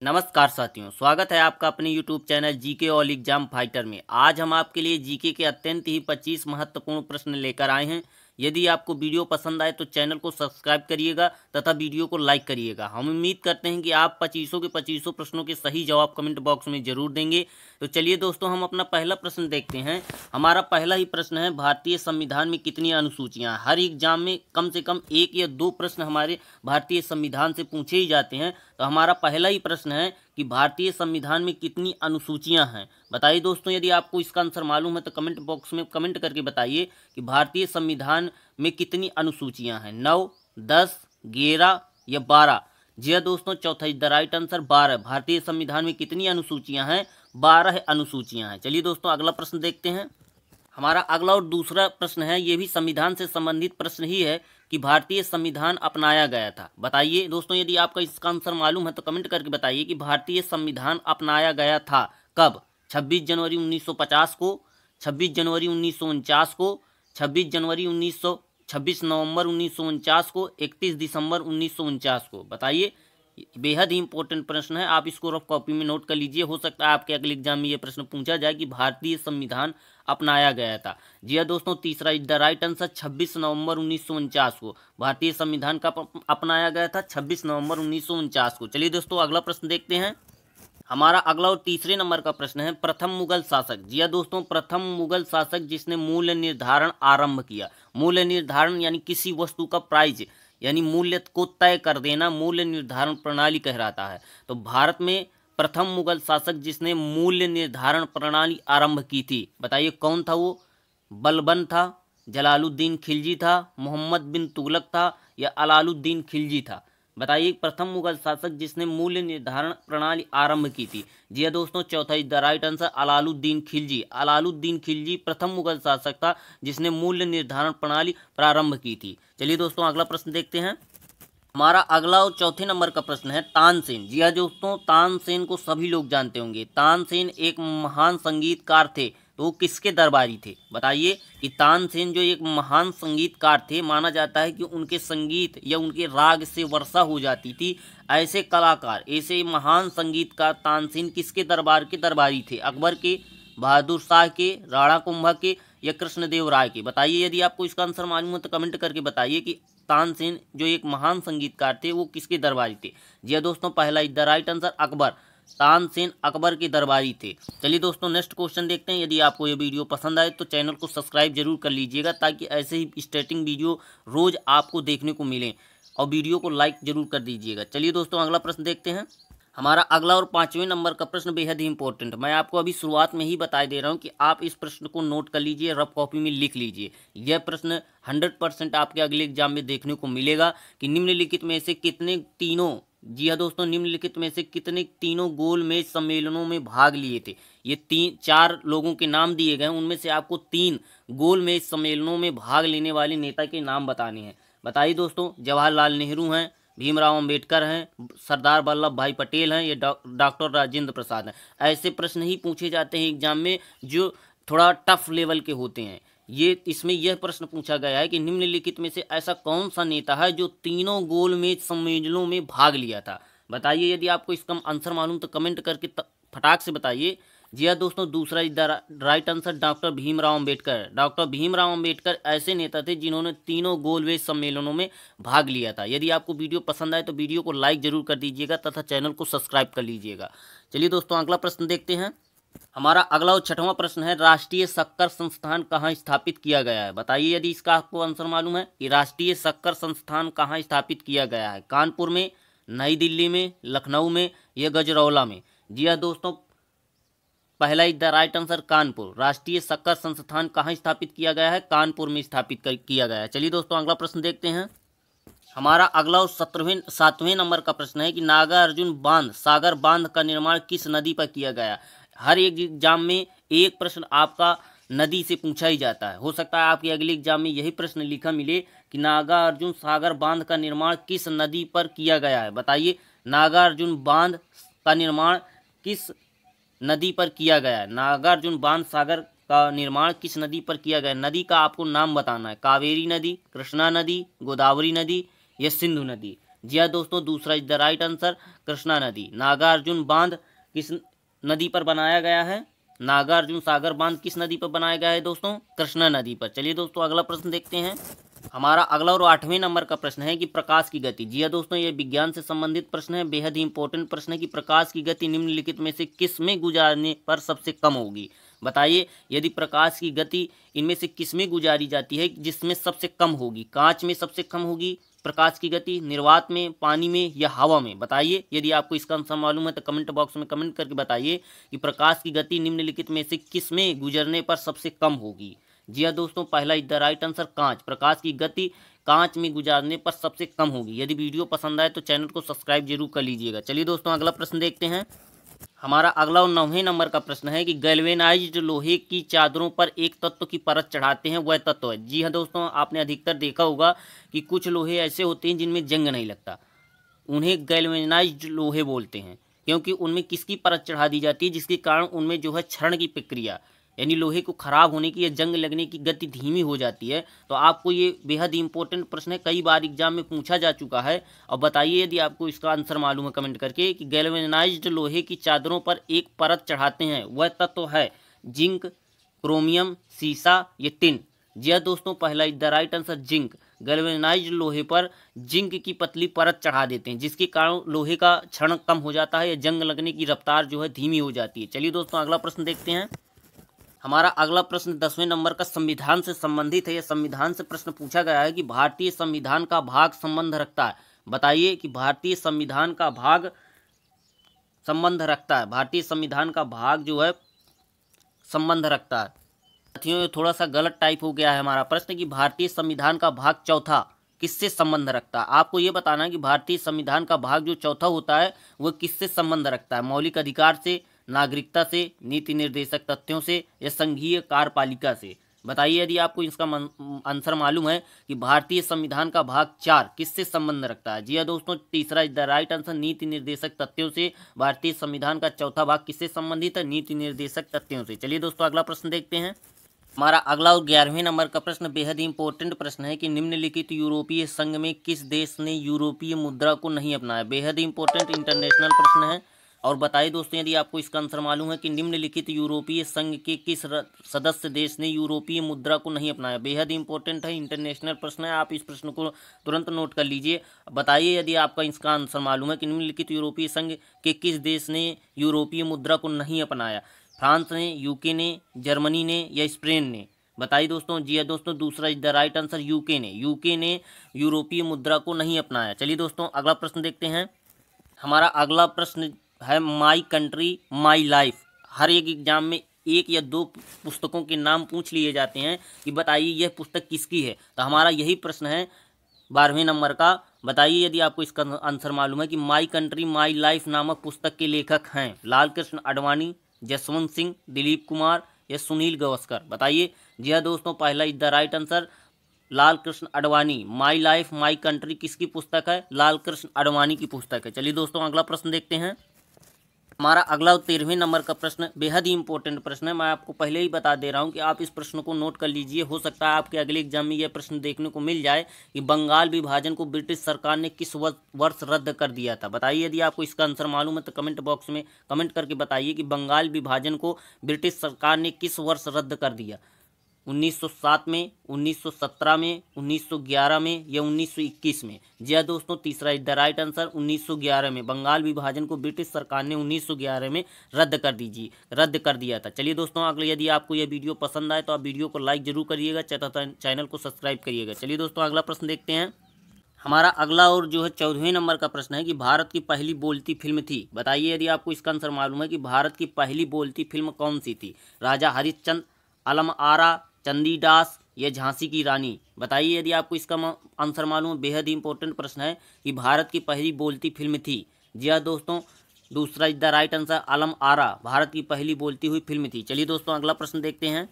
नमस्कार साथियों, स्वागत है आपका अपने YouTube channel GK all exam fighter में। आज हम आपके लिए जीके के अत्यंत ही 25 महत्वपूर्ण प्रश्न लेकर आए हैं। यदि आपको वीडियो पसंद आए तो चैनल को सब्सक्राइब करिएगा तथा वीडियो को लाइक करिएगा। हम उम्मीद करते हैं कि आप 25 के 25 प्रश्नों के सही जवाब कमेंट बॉक्स में जरूर देंगे। तो चलिए दोस्तों, हम अपना पहला प्रश्न देखते हैं। हमारा पहला ही प्रश्न है, भारतीय संविधान में कितनी अनुसूचियां हैं? हर एग्जाम में कम से कम एक या दो प्रश्न हमारे भारतीय संविधान से पूछे ही जाते हैं। तो हमारा पहला ही प्रश्न है कि भारतीय संविधान में कितनी अनुसूचियां हैं। बताइए दोस्तों, यदि आपको इसका आंसर मालूम है तो कमेंट बॉक्स में कमेंट करके बताइए कि भारतीय संविधान में कितनी अनुसूचियां हैं। 9, 10, 11 या 12? जी हाँ दोस्तों, चौथा द राइट आंसर 12। भारतीय संविधान में कितनी अनुसूचियां हैं? 12 अनुसूचियां हैं। चलिए दोस्तों, अगला प्रश्न देखते हैं। हमारा अगला और दूसरा प्रश्न है, ये भी संविधान से संबंधित प्रश्न ही है कि भारतीय संविधान अपनाया गया था। बताइए दोस्तों, यदि आपका इसका आंसर मालूम है तो कमेंट करके बताइए कि भारतीय संविधान अपनाया गया था कब? 26 जनवरी 1950 को, 26 जनवरी 1949 को, 26 नवंबर 1949 को, 31 दिसंबर 1949 को। बताइए, बेहद ही इंपॉर्टेंट प्रश्न है, आप इसको रफ कॉपी में नोट कर लीजिए। हो सकता है आपके अगले एग्जाम में ये प्रश्न पूछा जाए कि भारतीय संविधान अपनाया गया था। जी हाँ दोस्तों, तीसरा द राइट आंसर 26 नवंबर 1949 को भारतीय संविधान का अपनाया गया था, 26 नवंबर 1949 को। चलिए दोस्तों, अगला प्रश्न देखते हैं। हमारा अगला और तीसरे नंबर का प्रश्न है, प्रथम मुगल शासक। जी हाँ दोस्तों, प्रथम मुगल शासक जिसने मूल्य निर्धारण आरंभ किया। मूल्य निर्धारण यानी किसी वस्तु का प्राइस यानी मूल्य को तय कर देना, मूल्य निर्धारण प्रणाली कहलाता है। तो भारत में प्रथम मुगल शासक जिसने मूल्य निर्धारण प्रणाली आरंभ की थी, बताइए कौन था वो? बलबन था, जलालुद्दीन खिलजी था, मोहम्मद बिन तुगलक था या अलाउद्दीन खिलजी था? बताइए, प्रथम मुगल शासक जिसने मूल्य निर्धारण प्रणाली आरंभ की थी। जी हाँ दोस्तों, चौथा the right answer Alauddin Khilji. Alauddin Khilji प्रथम मुगल शासक था जिसने मूल्य निर्धारण प्रणाली प्रारंभ की थी। चलिए दोस्तों, अगला प्रश्न देखते हैं। हमारा अगला और चौथे नंबर का प्रश्न है, तानसेन। जी हाँ दोस्तों, तानसेन को सभी लोग जानते होंगे। तानसेन एक महान संगीतकार थे, तो वो किसके दरबारी थे? बताइए कि तानसेन जो एक महान संगीतकार थे, माना जाता है कि उनके संगीत या उनके राग से वर्षा हो जाती थी। ऐसे कलाकार, ऐसे महान संगीतकार तानसेन किसके दरबार के दरबारी थे? अकबर के, बहादुर शाह के, राणा कुंभा के या कृष्णदेव राय के? बताइए, यदि आपको इसका आंसर मालूम है तो कमेंट करके बताइए कि तानसेन जो एक महान संगीतकार थे वो किसके दरबारी थे? जी हाँ दोस्तों, पहला the right answer Akbar. Tansen Akbar के दरबारी थे। चलिए दोस्तों, नेक्स्ट क्वेश्चन देखते हैं। यदि आपको ये वीडियो पसंद आए तो चैनल को सब्सक्राइब जरूर कर लीजिएगा ताकि ऐसे ही स्टैटिंग वीडियो रोज आपको देखने को मिले, और वीडियो को लाइक जरूर कर दीजिएगा। चलिए दोस्तों, अगला प्रश्न देखते हैं। हमारा अगला और पांचवें नंबर का प्रश्न बेहद ही इंपॉर्टेंट। मैं आपको अभी शुरुआत में ही बता दे रहा हूं कि आप इस प्रश्न को नोट कर लीजिए, रफ कॉपी में लिख लीजिए। यह प्रश्न 100% आपके अगले एग्जाम में देखने को मिलेगा कि निम्नलिखित में से कितने तीनों, जी हाँ दोस्तों, निम्नलिखित में से कितने तीनों गोलमेज सम्मेलनों में भाग लिए थे? ये 4 लोगों के नाम दिए गए, उनमें से आपको 3 गोलमेज सम्मेलनों में भाग लेने वाले नेता के नाम बताने हैं। बताइए दोस्तों, जवाहरलाल नेहरू हैं, भीमराव अंबेडकर हैं, सरदार वल्लभ भाई पटेल हैं, ये डॉक्टर राजेंद्र प्रसाद हैं। ऐसे प्रश्न ही पूछे जाते हैं एग्जाम में जो थोड़ा टफ लेवल के होते हैं। ये इसमें यह प्रश्न पूछा गया है कि निम्नलिखित में से ऐसा कौन सा नेता है जो तीनों गोलमेज सम्मेलनों में भाग लिया था? बताइए, यदि आपको इसका आंसर मालूम तो कमेंट करके फटाक से बताइए। जी हाँ दोस्तों, दूसरा right answer doctor Bhimrao Ambedkar. Doctor Bhimrao Ambedkar ऐसे नेता थे जिन्होंने तीनों गोलमेज सम्मेलनों में भाग लिया था। यदि आपको वीडियो पसंद आए तो वीडियो को लाइक जरूर कर दीजिएगा तथा चैनल को सब्सक्राइब कर लीजिएगा। चलिए दोस्तों, अगला प्रश्न देखते हैं। हमारा अगला और छठवां प्रश्न है, राष्ट्रीय शक्कर संस्थान कहाँ स्थापित किया गया है? बताइए, यदि इसका आपको आंसर मालूम है कि राष्ट्रीय शक्कर संस्थान कहाँ स्थापित किया गया है। कानपुर में, नई दिल्ली में, लखनऊ में या गजरौला में? जी हाँ दोस्तों, पहला द राइट आंसर कानपुर। राष्ट्रीय शक्कर संस्थान कहाँ स्थापित किया गया है? कानपुर में स्थापित किया गया है। चलिए दोस्तों, अगला प्रश्न देखते हैं। हमारा अगला और 7वें नंबर का प्रश्न है कि नागार्जुन बांध, सागर बांध का निर्माण किस नदी पर किया गया? हर एक एग्जाम में एक प्रश्न आपका नदी से पूछा ही जाता है। हो सकता है आपके अगले एग्जाम में यही प्रश्न लिखा मिले कि नागार्जुन सागर बांध का निर्माण किस नदी पर किया गया है? बताइए, नागार्जुन बांध का निर्माण किस नदी पर किया गया है? नागार्जुन बांध सागर का निर्माण किस नदी पर किया गया? नदी का आपको नाम बताना है। कावेरी नदी, कृष्णा नदी, गोदावरी नदी या सिंधु नदी? जी हाँ दोस्तों, दूसरा is the right answer Krishna नदी। नागार्जुन बांध किस नदी पर बनाया गया है? नागार्जुन सागर बांध किस नदी पर बनाया गया है दोस्तों? कृष्णा नदी पर। चलिए दोस्तों अगला प्रश्न देखते हैं। हमारा अगला और 8वें नंबर का प्रश्न है कि प्रकाश की गति। जी हाँ दोस्तों, ये विज्ञान से संबंधित प्रश्न है, बेहद ही इंपॉर्टेंट प्रश्न है कि प्रकाश की गति निम्नलिखित में से किस में गुजारने पर सबसे कम होगी? बताइए, यदि प्रकाश की गति इनमें से किस में गुजारी जाती है जिसमें सबसे कम होगी? कांच में सबसे कम होगी प्रकाश की गति, निर्वात में, पानी में या हवा में? बताइए, यदि आपको इसका आंसर मालूम है तो कमेंट बॉक्स में कमेंट करके बताइए कि प्रकाश की गति निम्नलिखित में से किस में गुजरने पर सबसे कम होगी। जी हाँ दोस्तों, पहला इज द राइट आंसर कांच। प्रकाश की गति कांच में गुजारने पर सबसे कम होगी। यदि वीडियो पसंद आए तो चैनल को सब्सक्राइब जरूर कर लीजिएगा। चलिए दोस्तों अगला प्रश्न देखते हैं। हमारा अगला और 9वें नंबर का प्रश्न है कि गैल्वेनाइज्ड लोहे की चादरों पर एक तत्व की परत चढ़ाते हैं, वह तत्व है। जी हाँ दोस्तों, आपने अधिकतर देखा होगा कि कुछ लोहे ऐसे होते हैं जिनमें जंग नहीं लगता, उन्हें गैल्वेनाइज्ड लोहे बोलते हैं, क्योंकि उनमें किसकी परत चढ़ा दी जाती है जिसके कारण उनमें जो है क्षरण की प्रक्रिया यानी लोहे को खराब होने की या जंग लगने की गति धीमी हो जाती है। तो आपको ये बेहद ही इंपॉर्टेंट प्रश्न है, कई बार एग्जाम में पूछा जा चुका है। और बताइए यदि आपको इसका आंसर मालूम है कमेंट करके कि गैल्वेनाइज्ड लोहे की चादरों पर एक परत चढ़ाते हैं, वह तत्व है जिंक, क्रोमियम, सीसा, ये टिन। जी हाँ दोस्तों, पहला is the right answer zinc. Galvanized लोहे पर जिंक की पतली परत चढ़ा देते हैं जिसके कारण लोहे का क्षरण कम हो जाता है या जंग लगने की रफ्तार जो है धीमी हो जाती है। चलिए दोस्तों अगला प्रश्न देखते हैं। हमारा अगला प्रश्न 10वें नंबर का संविधान से संबंधित है। यह संविधान से प्रश्न पूछा गया है कि भारतीय संविधान का भाग संबंध रखता है। बताइए कि भारतीय संविधान का भाग संबंध रखता है, भारतीय संविधान का भाग जो है संबंध रखता है। साथियों ये थोड़ा सा गलत टाइप हो गया है हमारा प्रश्न कि भारतीय संविधान का भाग चौथा किससे संबंध रखता है। आपको ये बताना है कि भारतीय संविधान का भाग जो चौथा होता है वह किससे संबंध रखता है? मौलिक अधिकार से, नागरिकता से, नीति निर्देशक तथ्यों से या संघीय कार्यपालिका से? बताइए यदि आपको इसका आंसर मालूम है कि भारतीय संविधान का भाग 4 किससे संबंध रखता है। जी हाँ दोस्तों, तीसरा इज द राइट आंसर नीति निर्देशक तथ्यों से। भारतीय संविधान का चौथा भाग किससे संबंधित है? नीति निर्देशक तथ्यों से। चलिए दोस्तों अगला प्रश्न देखते हैं। हमारा अगला और 11वें नंबर का प्रश्न बेहद ही इंपॉर्टेंट प्रश्न है कि निम्नलिखित यूरोपीय संघ में किस देश ने यूरोपीय मुद्रा को नहीं अपनाया? बेहद ही इंपॉर्टेंट इंटरनेशनल प्रश्न है। और बताइए दोस्तों यदि आपको इसका आंसर मालूम है कि निम्नलिखित यूरोपीय संघ के किस सदस्य देश ने यूरोपीय मुद्रा को नहीं अपनाया? बेहद इंपॉर्टेंट है, इंटरनेशनल प्रश्न है, आप इस प्रश्न को तुरंत नोट कर लीजिए। बताइए यदि आपका इसका आंसर मालूम है कि निम्नलिखित यूरोपीय संघ के किस देश ने यूरोपीय मुद्रा को नहीं अपनाया? फ्रांस ने, यूके ने, जर्मनी ने या स्पेन ने? बताइए दोस्तों। जी हाँ दोस्तों, दूसरा is the right answer UK ने। यूके ने यूरोपीय मुद्रा को नहीं अपनाया। चलिए दोस्तों अगला प्रश्न देखते हैं। हमारा अगला प्रश्न है माई कंट्री माई लाइफ। हर एक एग्जाम में एक या दो पुस्तकों के नाम पूछ लिए जाते हैं कि बताइए यह पुस्तक किसकी है। तो हमारा यही प्रश्न है 12वें नंबर का। बताइए यदि आपको इसका आंसर मालूम है कि माई कंट्री माई लाइफ नामक पुस्तक के लेखक हैं लाल कृष्ण आडवाणी, जसवंत सिंह, दिलीप कुमार या सुनील गावस्कर? बताइए। जी हाँ दोस्तों, पहला is the right answer Lal Krishna Advani. My life my country किसकी पुस्तक है? लाल कृष्ण आडवाणी की पुस्तक है। चलिए दोस्तों अगला प्रश्न देखते हैं। हमारा अगला 13वें नंबर का प्रश्न बेहद ही इंपॉर्टेंट प्रश्न है। मैं आपको पहले ही बता दे रहा हूं कि आप इस प्रश्न को नोट कर लीजिए, हो सकता है आपके अगले एग्जाम में यह प्रश्न देखने को मिल जाए कि बंगाल विभाजन को ब्रिटिश सरकार ने किस वर्ष रद्द कर दिया था। बताइए यदि आपको इसका आंसर मालूम है तो कमेंट बॉक्स में कमेंट करके बताइए कि बंगाल विभाजन को ब्रिटिश सरकार ने किस वर्ष रद्द कर दिया? 1907 में, 1917 में, 1911 में या 1921 में? जी हाँ दोस्तों, तीसरा इज द राइट आंसर 1911 में। बंगाल विभाजन को ब्रिटिश सरकार ने 1911 में रद्द कर दिया था। चलिए दोस्तों अगले यदि आपको यह वीडियो पसंद आए तो आप वीडियो को लाइक जरूर करिएगा तथा चैनल को सब्सक्राइब करिएगा। चलिए दोस्तों अगला प्रश्न देखते हैं। हमारा अगला और जो है 14वें नंबर का प्रश्न है कि भारत की पहली बोलती फिल्म थी। बताइए यदि आपको इसका आंसर मालूम है कि भारत की पहली बोलती फिल्म कौन सी थी? राजा हरिश्चंद्र, अलम आरा, चंडीदास या झांसी की रानी? बताइए यदि आपको इसका आंसर मालूम है। बेहद ही इंपॉर्टेंट प्रश्न है कि भारत की पहली बोलती फिल्म थी। जी हाँ दोस्तों, दूसरा इज द राइट आंसर अलम आरा भारत की पहली बोलती हुई फिल्म थी। चलिए दोस्तों अगला प्रश्न देखते हैं।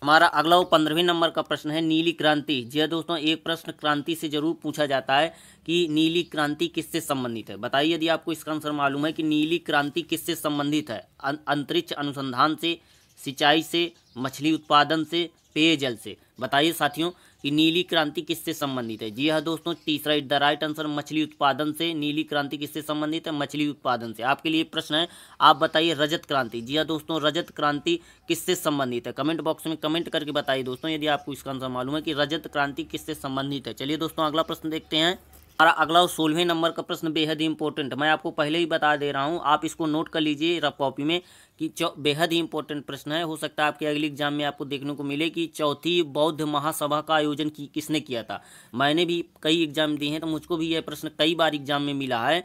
हमारा अगला वो 15वें नंबर का प्रश्न है नीली क्रांति। जी हाँ दोस्तों, एक प्रश्न क्रांति से जरूर पूछा जाता है कि नीली क्रांति किससे संबंधित है। बताइए यदि आपको इसका आंसर मालूम है कि नीली क्रांति किससे संबंधित है? अंतरिक्ष अनुसंधान से, सिंचाई से, मछली उत्पादन से, पेयजल से? बताइए साथियों कि नीली क्रांति किससे संबंधित है। जी हाँ दोस्तों, तीसरा इज द राइट आंसर, मछली उत्पादन से। नीली क्रांति किससे संबंधित है, मछली उत्पादन से। आपके लिए प्रश्न है, आप बताइए रजत क्रांति। जी हाँ दोस्तों, रजत क्रांति किससे संबंधित है, कमेंट बॉक्स में कमेंट करके बताइए दोस्तों यदि आपको इसका आंसर मालूम है कि रजत क्रांति किससे संबंधित है। चलिए दोस्तों अगला प्रश्न देखते हैं। हमारा अगला 16वें नंबर का प्रश्न बेहद ही इंपॉर्टेंट, मैं आपको पहले ही बता दे रहा हूँ, आप इसको नोट कर लीजिए रफ कॉपी में कि बेहद ही इंपॉर्टेंट प्रश्न है। हो सकता है आपके अगले एग्जाम में आपको देखने को मिले कि चौथी बौद्ध महासभा का आयोजन किसने किया था। मैंने भी कई एग्जाम दिए हैं तो मुझको भी यह प्रश्न कई बार एग्जाम में मिला है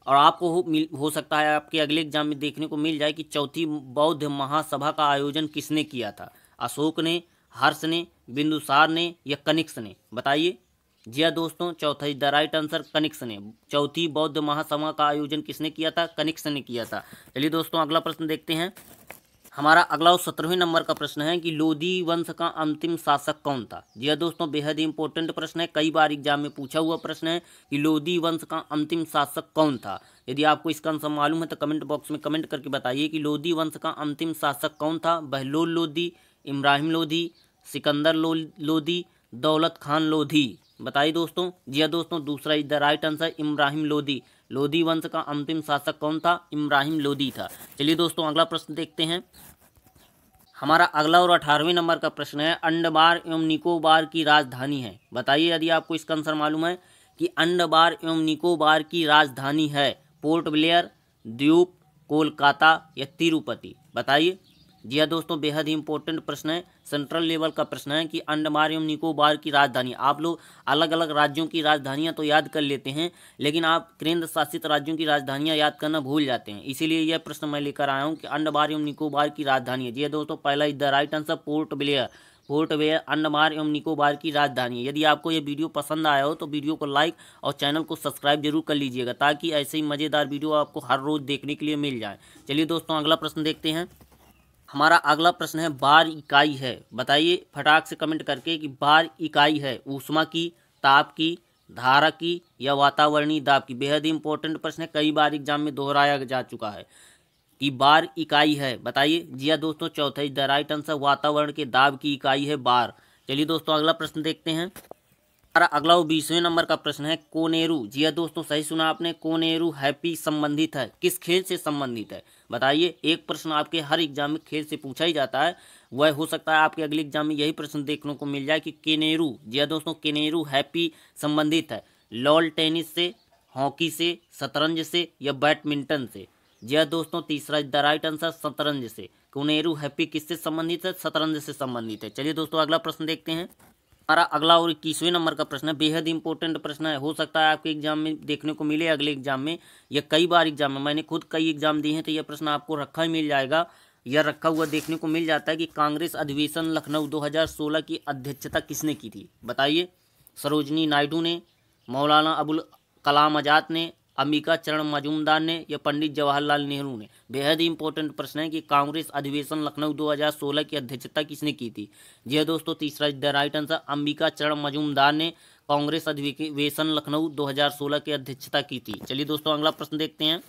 और आपको हो सकता है आपके अगले एग्जाम में देखने को मिल जाए कि चौथी बौद्ध महासभा का आयोजन किसने किया था। अशोक ने, हर्ष ने, बिंदुसार ने या कनिष्क ने, बताइए। जी हाँ दोस्तों, चौथा is the right answer, Kanishka ने। चौथी बौद्ध महासभा का आयोजन किसने किया था, कनिष्क ने किया था। चलिए दोस्तों अगला प्रश्न देखते हैं। हमारा अगला 17वें नंबर का प्रश्न है कि लोधी वंश का अंतिम शासक कौन था। जी हाँ दोस्तों, बेहद ही इंपॉर्टेंट प्रश्न है, कई बार एग्जाम में पूछा हुआ प्रश्न है कि लोधी वंश का अंतिम शासक कौन था। यदि आपको इसका आंसर मालूम है तो कमेंट बॉक्स में कमेंट करके बताइए कि लोधी वंश का अंतिम शासक कौन था। बहलोल लोधी, इब्राहिम लोधी, सिकंदर लोधी, दौलत खान लोधी, बताइए दोस्तों। जी हाँ दोस्तों, दूसरा is the right answer, Ibrahim Lodhi. Lodhi वंश का अंतिम शासक कौन था, इब्राहिम लोधी था। चलिए दोस्तों अगला प्रश्न देखते हैं। हमारा अगला और 18वें नंबर का प्रश्न है, अंडमान एवं निकोबार की राजधानी है। बताइए यदि आपको इसका आंसर मालूम है कि अंडमान एवं निकोबार की राजधानी है पोर्ट ब्लेयर, द्वीप, कोलकाता या तिरुपति, बताइए। जी हाँ दोस्तों, बेहद ही इंपॉर्टेंट प्रश्न है, सेंट्रल लेवल का प्रश्न है कि अंडमान एवं निकोबार की राजधानी। आप लोग अलग अलग राज्यों की राजधानियां तो याद कर लेते हैं लेकिन आप केंद्र शासित राज्यों की राजधानियां याद करना भूल जाते हैं, इसीलिए यह प्रश्न मैं लेकर आया हूं कि अंडमान एवं निकोबार की राजधानी है। जी हाँ दोस्तों, पहला is the right answer, port Blair. Port Blair Andaman एवं निकोबार की राजधानी है। यदि आपको ये वीडियो पसंद आया हो तो वीडियो को लाइक और चैनल को सब्सक्राइब जरूर कर लीजिएगा ताकि ऐसे ही मज़ेदार वीडियो आपको हर रोज़ देखने के लिए मिल जाए। चलिए दोस्तों अगला प्रश्न देखते हैं। हमारा अगला प्रश्न है, बार इकाई है। बताइए फटाक से कमेंट करके कि बार इकाई है ऊष्मा की, ताप की, धारा की या वातावरणीय दाब की। बेहद ही इंपॉर्टेंट प्रश्न है, कई बार एग्जाम में दोहराया जा चुका है कि बार इकाई है, बताइए। जी हाँ दोस्तों, चौथा इज द राइट आंसर, वातावरण के दाब की इकाई है बार। चलिए दोस्तों अगला प्रश्न देखते हैं। हमारा अगला 20वें नंबर का प्रश्न है, कोनेरू। जी हाँ दोस्तों, सही सुना आपने, कोनेरू हैप्पी संबंधित है, किस खेल से संबंधित है, बताइए। एक प्रश्न आपके हर एग्जाम में खेल से पूछा ही जाता है, वह हो सकता है आपके अगले एग्जाम में यही प्रश्न देखने को मिल जाए कि केनेरू। जी हाँ दोस्तों, केनेरू हैप्पी संबंधित है लॉन टेनिस से, हॉकी से, शतरंज से या बैडमिंटन से। जी हाँ दोस्तों, तीसरा इज द राइट आंसर, शतरंज से। कोनेरू हैप्पी किससे संबंधित है, शतरंज से संबंधित है। चलिए दोस्तों अगला प्रश्न देखते हैं। हमारा अगला और 21वें नंबर का प्रश्न है, बेहद इंपॉर्टेंट प्रश्न है, हो सकता है आपके एग्जाम में देखने को मिले अगले एग्जाम में या कई बार एग्जाम में, मैंने खुद कई एग्जाम दिए हैं तो यह प्रश्न आपको रखा ही मिल जाएगा या रखा हुआ देखने को मिल जाता है कि कांग्रेस अधिवेशन लखनऊ 2016 की अध्यक्षता किसने की थी, बताइए। सरोजनी नायडू ने, मौलाना अबुल कलाम आज़ाद ने, अंबिका चरण मजूमदार ने या पंडित जवाहरलाल नेहरू ने। बेहद ही इंपॉर्टेंट प्रश्न है कि कांग्रेस अधिवेशन लखनऊ 2016 की अध्यक्षता किसने की थी। जी हाँ दोस्तों, तीसरा is the right answer, Ambika चरण मजूमदार ने कांग्रेस अधिवेशन लखनऊ 2016 की अध्यक्षता की थी। चलिए दोस्तों अगला प्रश्न देखते हैं।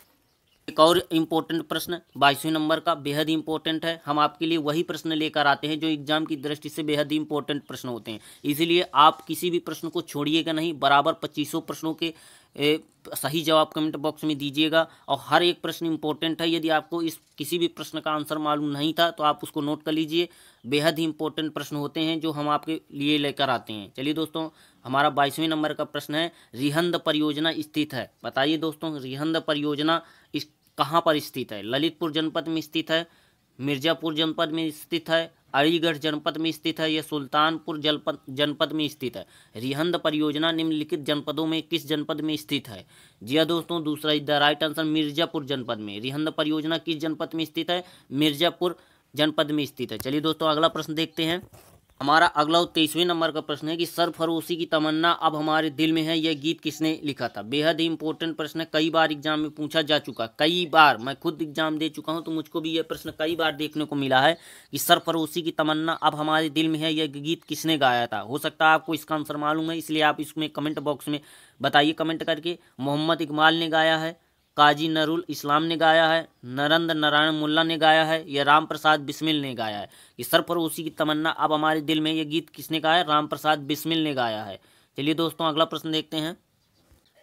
एक और इम्पोर्टेंट प्रश्न 22वें नंबर का, बेहद ही इंपॉर्टेंट है, हम आपके लिए वही प्रश्न लेकर आते हैं जो एग्जाम की दृष्टि से बेहद ही इंपॉर्टेंट प्रश्न होते हैं, इसीलिए आप किसी भी प्रश्न को छोड़िएगा नहीं, बराबर 2500 प्रश्नों के सही जवाब कमेंट बॉक्स में दीजिएगा और हर एक प्रश्न इंपॉर्टेंट है। यदि आपको इस किसी भी प्रश्न का आंसर मालूम नहीं था तो आप उसको नोट कर लीजिए, बेहद ही इंपॉर्टेंट प्रश्न होते हैं जो हम आपके लिए लेकर आते हैं। चलिए दोस्तों, हमारा 22वें नंबर का प्रश्न है, रिहंद परियोजना स्थित है, बताइए दोस्तों। रिहंद परियोजना कहाँ पर स्थित है, ललितपुर जनपद में स्थित है, मिर्जापुर जनपद में स्थित है, अलीगढ़ जनपद में स्थित है या सुल्तानपुर जनपद में स्थित है। रिहंद परियोजना निम्नलिखित जनपदों में किस जनपद में स्थित है। जी हाँ दोस्तों, दूसरा is the right answer, Mirzapur जनपद में। रिहंद परियोजना किस जनपद में स्थित है, मिर्जापुर जनपद में स्थित है। चलिए दोस्तों अगला प्रश्न देखते हैं। हमारा अगला 23वें नंबर का प्रश्न है कि सरफरोशी की तमन्ना अब हमारे दिल में है, यह गीत किसने लिखा था। बेहद ही इंपॉर्टेंट प्रश्न है, कई बार एग्जाम में पूछा जा चुका, कई बार मैं खुद एग्जाम दे चुका हूं तो मुझको भी यह प्रश्न कई बार देखने को मिला है कि सरफरोशी की तमन्ना अब हमारे दिल में है, यह गीत किसने गाया था। हो सकता है आपको इसका आंसर मालूम है, इसलिए आप इसमें कमेंट बॉक्स में बताइए कमेंट करके। मोहम्मद इकबाल ने गाया है, काजी नरुल इस्लाम ने गाया है, नरेंद्र नारायण मुल्ला ने गाया है, या राम प्रसाद बिस्मिल ने गाया है। कि सरफरोशी की तमन्ना अब हमारे दिल में, ये गीत किसने गाया है? राम प्रसाद बिस्मिल ने गाया है। चलिए दोस्तों अगला प्रश्न देखते हैं।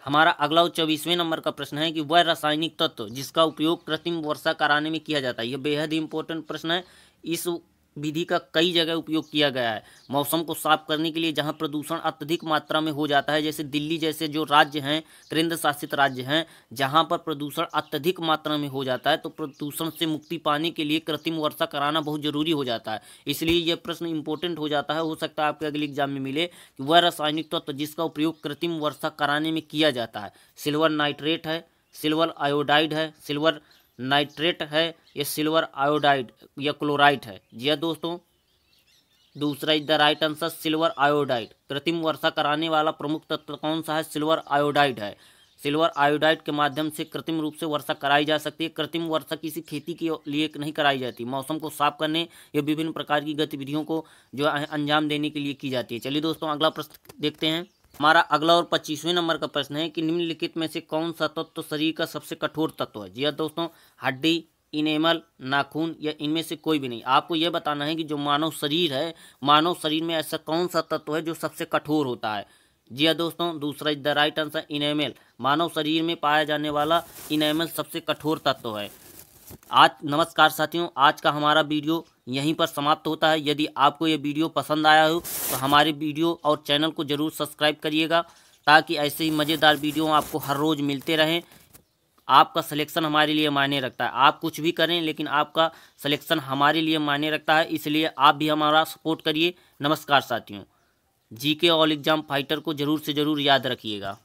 हमारा अगला 24वें नंबर का प्रश्न है कि वह रासायनिक तत्व जिसका उपयोग कृत्रिम वर्षा कराने में किया जाता है। यह बेहद ही इंपॉर्टेंट प्रश्न है। इस विधि का कई जगह उपयोग किया गया है मौसम को साफ करने के लिए, जहां प्रदूषण अत्यधिक मात्रा में हो जाता है, जैसे दिल्ली जैसे जो राज्य हैं, केंद्र शासित राज्य हैं, जहां पर प्रदूषण अत्यधिक मात्रा में हो जाता है, तो प्रदूषण से मुक्ति पाने के लिए कृत्रिम वर्षा कराना बहुत जरूरी हो जाता है। इसलिए यह प्रश्न इंपॉर्टेंट हो जाता है। हो सकता है आपके अगले एग्जाम में मिले कि वह रासायनिक तत्व जिसका उपयोग कृत्रिम वर्षा कराने में किया जाता है। सिल्वर नाइट्रेट है, सिल्वर आयोडाइड है, सिल्वर नाइट्रेट है, या सिल्वर आयोडाइड या क्लोराइड है। जी हाँ दोस्तों, दूसरा is the right answer silver iodide. कृत्रिम वर्षा कराने वाला प्रमुख तत्व कौन सा है? सिल्वर आयोडाइड है। सिल्वर आयोडाइड के माध्यम से कृत्रिम रूप से वर्षा कराई जा सकती है। कृत्रिम वर्षा किसी खेती के लिए नहीं कराई जाती, मौसम को साफ करने या विभिन्न प्रकार की गतिविधियों को जो है अंजाम देने के लिए की जाती है। चलिए दोस्तों अगला प्रश्न देखते हैं। हमारा अगला और 25वें नंबर का प्रश्न है कि निम्नलिखित में से कौन सा तत्व शरीर का सबसे कठोर तत्व है? जी हाँ दोस्तों, हड्डी, इनेमल, नाखून, या इनमें से कोई भी नहीं। आपको यह बताना है कि जो मानव शरीर है, मानव शरीर में ऐसा कौन सा तत्व है जो सबसे कठोर होता है। जी हाँ दोस्तों, दूसरा is the right answer enamel. मानव शरीर में पाया जाने वाला इनेमल सबसे कठोर तत्व है। नमस्कार साथियों, आज का हमारा वीडियो यहीं पर समाप्त होता है। यदि आपको ये वीडियो पसंद आया हो तो हमारे वीडियो और चैनल को ज़रूर सब्सक्राइब करिएगा, ताकि ऐसे ही मज़ेदार वीडियो आपको हर रोज़ मिलते रहें। आपका सिलेक्शन हमारे लिए मायने रखता है। आप कुछ भी करें लेकिन आपका सिलेक्शन हमारे लिए मायने रखता है, इसलिए आप भी हमारा सपोर्ट करिए। नमस्कार साथियों, जीके ऑल एग्जाम फाइटर को ज़रूर से ज़रूर याद रखिएगा।